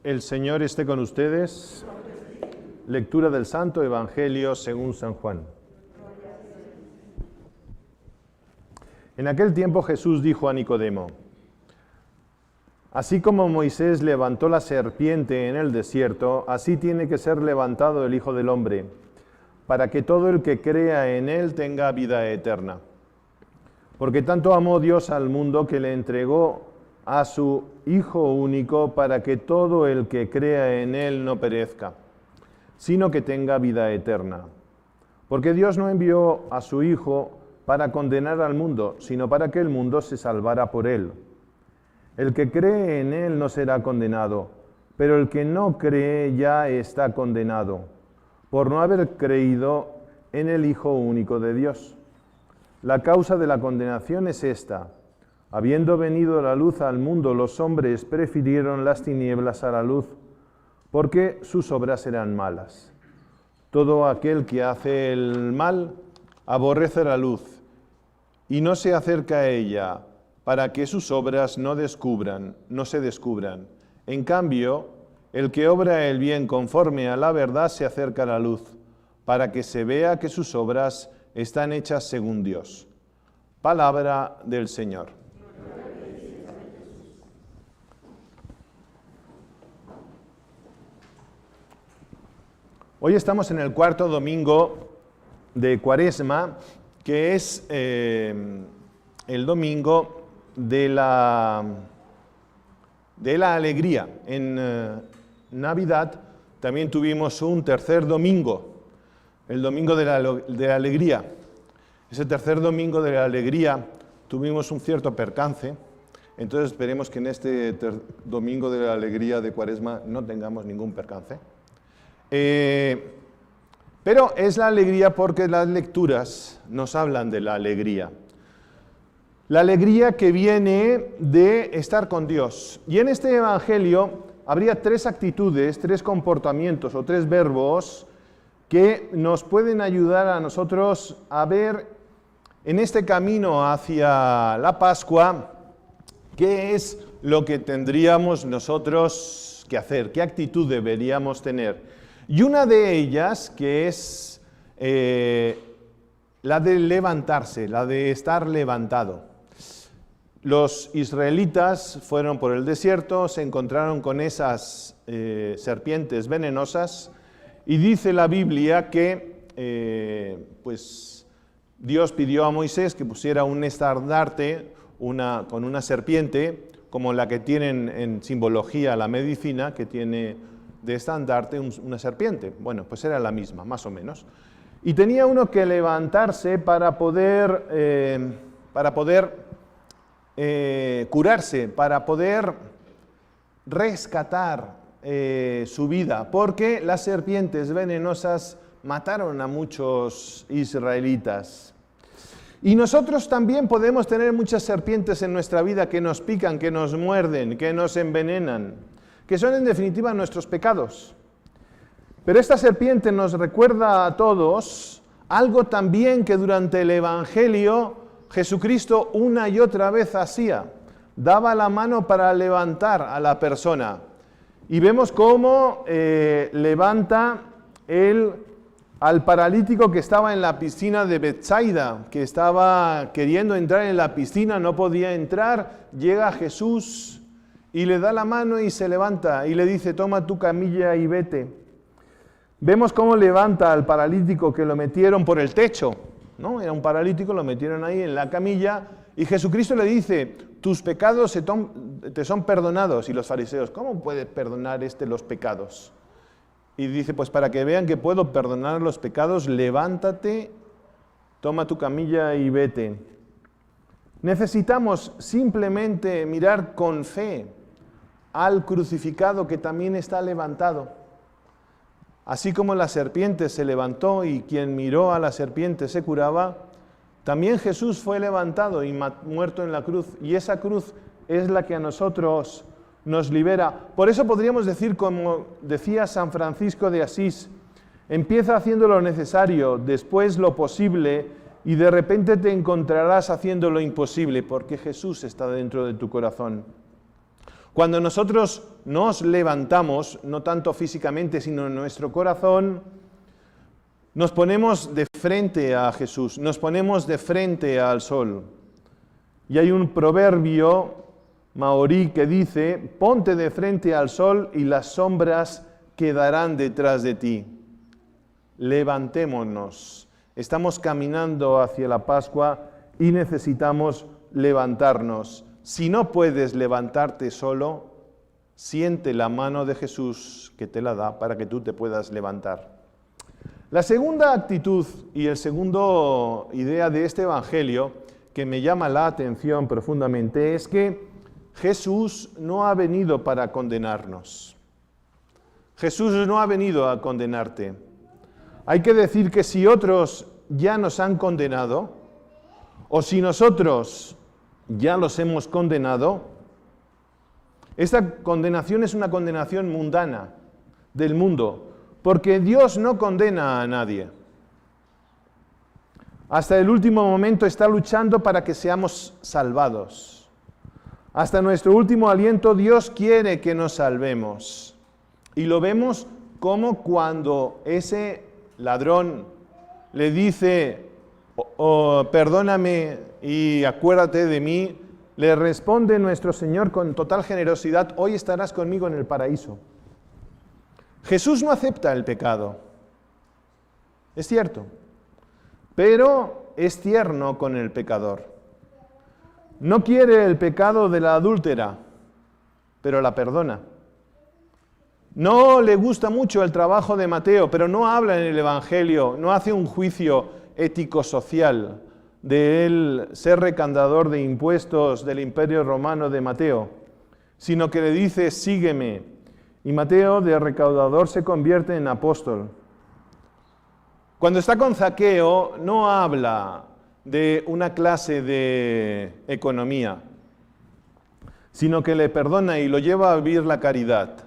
El Señor esté con ustedes. Lectura del Santo Evangelio según San Juan. En aquel tiempo Jesús dijo a Nicodemo: así como Moisés levantó la serpiente en el desierto, así tiene que ser levantado el Hijo del Hombre, para que todo el que crea en él tenga vida eterna. Porque tanto amó Dios al mundo que le entregó a su Hijo único, para que todo el que crea en él no perezca, sino que tenga vida eterna. Porque Dios no envió a su Hijo para condenar al mundo, sino para que el mundo se salvara por él. El que cree en él no será condenado, pero el que no cree ya está condenado, por no haber creído en el Hijo único de Dios. La causa de la condenación es esta: habiendo venido la luz al mundo, los hombres prefirieron las tinieblas a la luz, porque sus obras eran malas. Todo aquel que hace el mal aborrece la luz y no se acerca a ella, para que sus obras no se descubran. En cambio, el que obra el bien conforme a la verdad se acerca a la luz, para que se vea que sus obras están hechas según Dios. Palabra del Señor. Hoy estamos en el cuarto domingo de Cuaresma, que es el domingo de la alegría. En Navidad también tuvimos un tercer domingo, el domingo de la alegría. Ese tercer domingo de la alegría tuvimos un cierto percance, entonces esperemos que en este domingo de la alegría de Cuaresma no tengamos ningún percance. Pero es la alegría porque las lecturas nos hablan de la alegría. La alegría que viene de estar con Dios. Y en este Evangelio habría tres actitudes, tres comportamientos o tres verbos que nos pueden ayudar a nosotros a ver en este camino hacia la Pascua qué es lo que tendríamos nosotros que hacer, qué actitud deberíamos tener. Y una de ellas, que es la de levantarse, la de estar levantado. Los israelitas fueron por el desierto, se encontraron con esas serpientes venenosas, y dice la Biblia que Dios pidió a Moisés que pusiera un estandarte con una serpiente, como la que tienen en simbología la medicina, que tiene de estandarte una serpiente. Bueno, pues era la misma, más o menos. Y tenía uno que levantarse para poder curarse, para poder rescatar su vida, porque las serpientes venenosas mataron a muchos israelitas. Y nosotros también podemos tener muchas serpientes en nuestra vida que nos pican, que nos muerden, que nos envenenan, que son en definitiva nuestros pecados. Pero esta serpiente nos recuerda a todos algo también que durante el Evangelio Jesucristo una y otra vez hacía. Daba la mano para levantar a la persona. Y vemos cómo levanta al paralítico que estaba en la piscina de Betsaida, que estaba queriendo entrar en la piscina, no podía entrar. Llega Jesús y le da la mano y se levanta y le dice: toma tu camilla y vete. Vemos cómo levanta al paralítico que lo metieron por el techo, ¿no? Era un paralítico, lo metieron ahí en la camilla y Jesucristo le dice: tus pecados te son perdonados. Y los fariseos: ¿cómo puede perdonar los pecados? Y dice: pues para que vean que puedo perdonar los pecados, levántate, toma tu camilla y vete. Necesitamos simplemente mirar con fe al crucificado que también está levantado. Así como la serpiente se levantó y quien miró a la serpiente se curaba, también Jesús fue levantado y muerto en la cruz. Y esa cruz es la que a nosotros nos libera. Por eso podríamos decir, como decía San Francisco de Asís: empieza haciendo lo necesario, después lo posible, y de repente te encontrarás haciendo lo imposible, porque Jesús está dentro de tu corazón. Cuando nosotros nos levantamos, no tanto físicamente, sino en nuestro corazón, nos ponemos de frente a Jesús, nos ponemos de frente al sol. Y hay un proverbio maorí que dice: ponte de frente al sol y las sombras quedarán detrás de ti. Levantémonos. Estamos caminando hacia la Pascua y necesitamos levantarnos. Si no puedes levantarte solo, siente la mano de Jesús que te la da para que tú te puedas levantar. La segunda actitud y el segundo idea de este evangelio que me llama la atención profundamente es que Jesús no ha venido para condenarnos. Jesús no ha venido a condenarte. Hay que decir que si otros ya nos han condenado, o si nosotros ya los hemos condenado, esta condenación es una condenación mundana del mundo, porque Dios no condena a nadie. Hasta el último momento está luchando para que seamos salvados. Hasta nuestro último aliento Dios quiere que nos salvemos. Y lo vemos como cuando ese ladrón le dice: perdóname y acuérdate de mí, le responde nuestro Señor con total generosidad: hoy estarás conmigo en el paraíso. Jesús no acepta el pecado, es cierto, pero es tierno con el pecador. No quiere el pecado de la adúltera, pero la perdona. No le gusta mucho el trabajo de Mateo, pero no habla en el Evangelio, no hace un juicio ético-social de él ser recaudador de impuestos del Imperio Romano de Mateo, sino que le dice: sígueme. Y Mateo, de recaudador, se convierte en apóstol. Cuando está con Zaqueo, no habla de una clase de economía, sino que le perdona y lo lleva a vivir la caridad.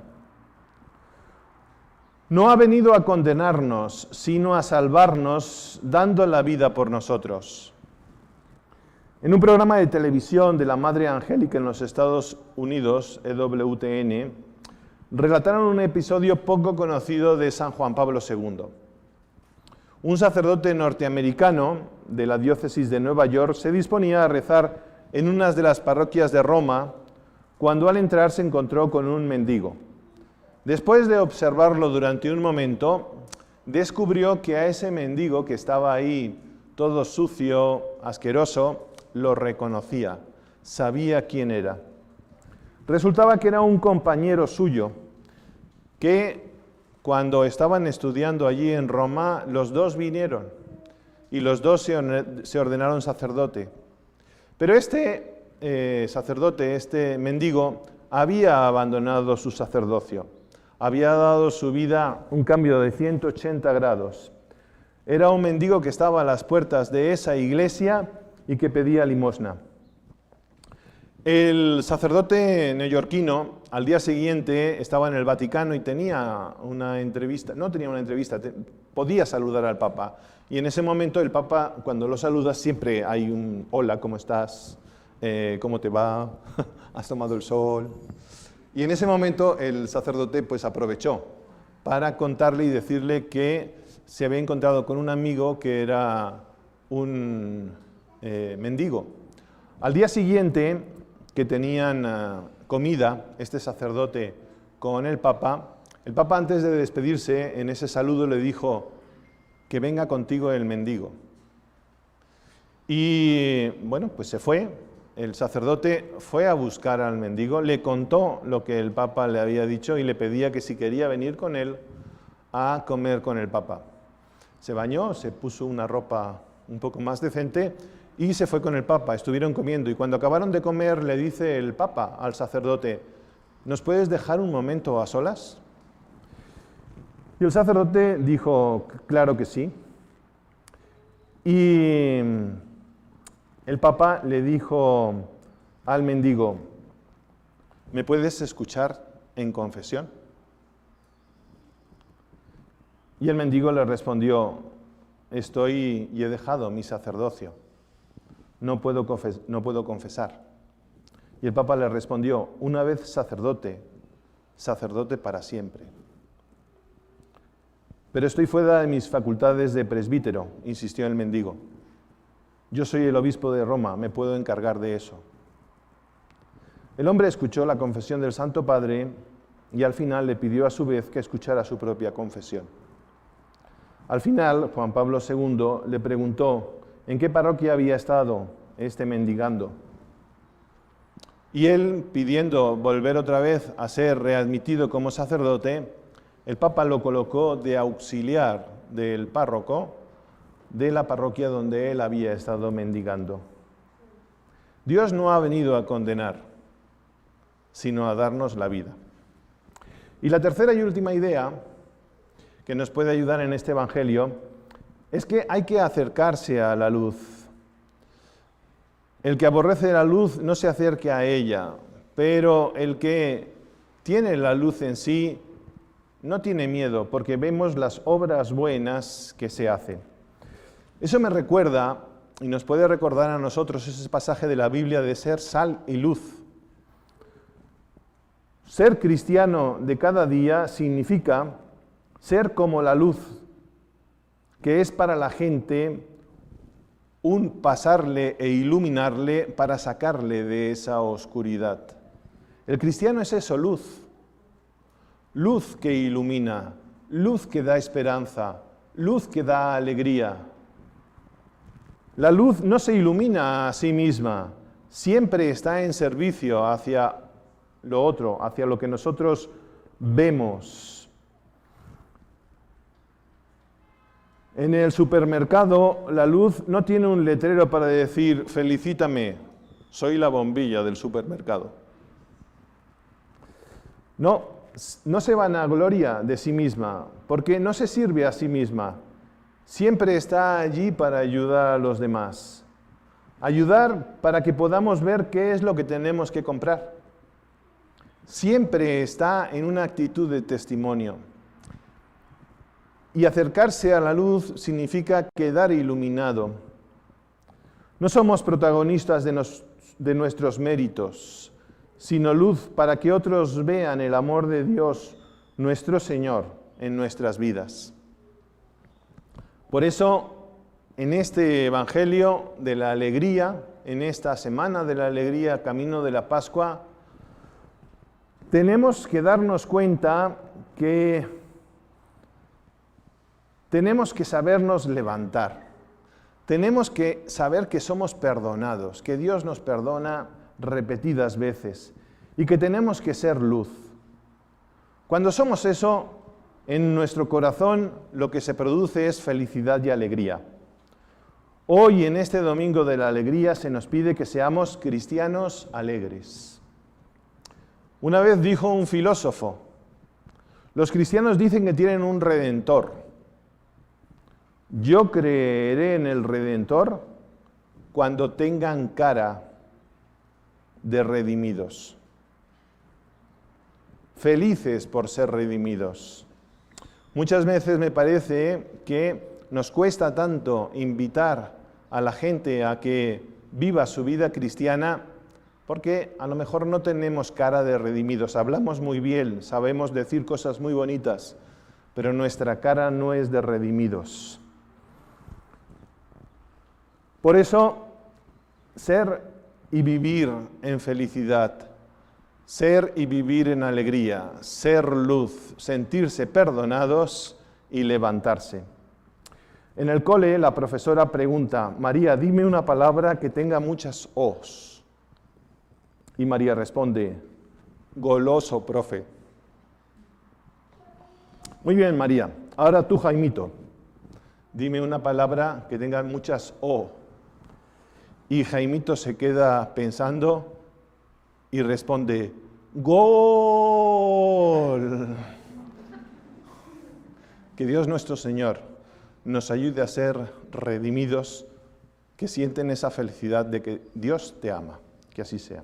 No ha venido a condenarnos, sino a salvarnos, dando la vida por nosotros. En un programa de televisión de la Madre Angélica en los Estados Unidos, EWTN, relataron un episodio poco conocido de San Juan Pablo II. Un sacerdote norteamericano de la diócesis de Nueva York se disponía a rezar en una de las parroquias de Roma cuando al entrar se encontró con un mendigo. Después de observarlo durante un momento, descubrió que a ese mendigo que estaba ahí todo sucio, asqueroso, lo reconocía, sabía quién era. Resultaba que era un compañero suyo, que cuando estaban estudiando allí en Roma, los dos vinieron y los dos se ordenaron sacerdote. Pero este sacerdote, este mendigo, había abandonado su sacerdocio. Había dado su vida un cambio de 180 grados. Era un mendigo que estaba a las puertas de esa iglesia y que pedía limosna. El sacerdote neoyorquino al día siguiente estaba en el Vaticano y tenía una entrevista, no tenía una entrevista, podía saludar al Papa. Y en ese momento el Papa, cuando lo saluda, siempre hay un hola, ¿cómo estás? ¿Cómo te va? ¿Has tomado el sol? Y en ese momento el sacerdote pues aprovechó para contarle y decirle que se había encontrado con un amigo que era un mendigo. Al día siguiente, que tenían comida, este sacerdote con el Papa antes de despedirse, en ese saludo le dijo: que venga contigo el mendigo. Y bueno, pues se fue. El sacerdote fue a buscar al mendigo, le contó lo que el Papa le había dicho y le pedía que si quería venir con él a comer con el Papa. Se bañó, se puso una ropa un poco más decente y se fue con el Papa. Estuvieron comiendo y cuando acabaron de comer le dice el Papa al sacerdote: ¿nos puedes dejar un momento a solas? Y el sacerdote dijo: claro que sí. Y el Papa le dijo al mendigo: ¿me puedes escuchar en confesión? Y el mendigo le respondió: estoy y he dejado mi sacerdocio, no puedo confesar. Y el Papa le respondió, una vez sacerdote, sacerdote para siempre. Pero estoy fuera de mis facultades de presbítero, insistió el mendigo. Yo soy el obispo de Roma, me puedo encargar de eso. El hombre escuchó la confesión del Santo Padre y al final le pidió a su vez que escuchara su propia confesión. Al final, Juan Pablo II le preguntó en qué parroquia había estado mendigando. Y él, pidiendo volver otra vez a ser readmitido como sacerdote, el Papa lo colocó de auxiliar del párroco de la parroquia donde él había estado mendigando. Dios no ha venido a condenar, sino a darnos la vida. Y la tercera y última idea que nos puede ayudar en este Evangelio es que hay que acercarse a la luz. El que aborrece la luz no se acerque a ella, pero el que tiene la luz en sí no tiene miedo, porque vemos las obras buenas que se hacen. Eso me recuerda, y nos puede recordar a nosotros ese pasaje de la Biblia de ser sal y luz. Ser cristiano de cada día significa ser como la luz, que es para la gente un pasarle e iluminarle para sacarle de esa oscuridad. El cristiano es eso, luz. Luz que ilumina, luz que da esperanza, luz que da alegría. La luz no se ilumina a sí misma, siempre está en servicio hacia lo otro, hacia lo que nosotros vemos. En el supermercado, la luz no tiene un letrero para decir, felicítame, soy la bombilla del supermercado. No se vanagloria de sí misma, porque no se sirve a sí misma. Siempre está allí para ayudar a los demás. Ayudar para que podamos ver qué es lo que tenemos que comprar. Siempre está en una actitud de testimonio. Y acercarse a la luz significa quedar iluminado. No somos protagonistas de nuestros méritos, sino luz para que otros vean el amor de Dios, nuestro Señor, en nuestras vidas. Por eso, en este Evangelio de la alegría, en esta semana de la alegría, camino de la Pascua, tenemos que darnos cuenta que tenemos que sabernos levantar. Tenemos que saber que somos perdonados, que Dios nos perdona repetidas veces y que tenemos que ser luz. Cuando somos eso, en nuestro corazón lo que se produce es felicidad y alegría. Hoy, en este Domingo de la Alegría, se nos pide que seamos cristianos alegres. Una vez dijo un filósofo, los cristianos dicen que tienen un redentor. Yo creeré en el Redentor cuando tengan cara de redimidos. Felices por ser redimidos. Muchas veces me parece que nos cuesta tanto invitar a la gente a que viva su vida cristiana porque a lo mejor no tenemos cara de redimidos. Hablamos muy bien, sabemos decir cosas muy bonitas, pero nuestra cara no es de redimidos. Por eso, ser y vivir en felicidad, ser y vivir en alegría, ser luz, sentirse perdonados y levantarse. En el cole, la profesora pregunta, María, dime una palabra que tenga muchas O's. Y María responde, goloso, profe. Muy bien, María. Ahora tú, Jaimito, dime una palabra que tenga muchas O. Y Jaimito se queda pensando y responde, ¡Gol! Que Dios nuestro Señor nos ayude a ser redimidos, que sienten esa felicidad de que Dios te ama. Que así sea.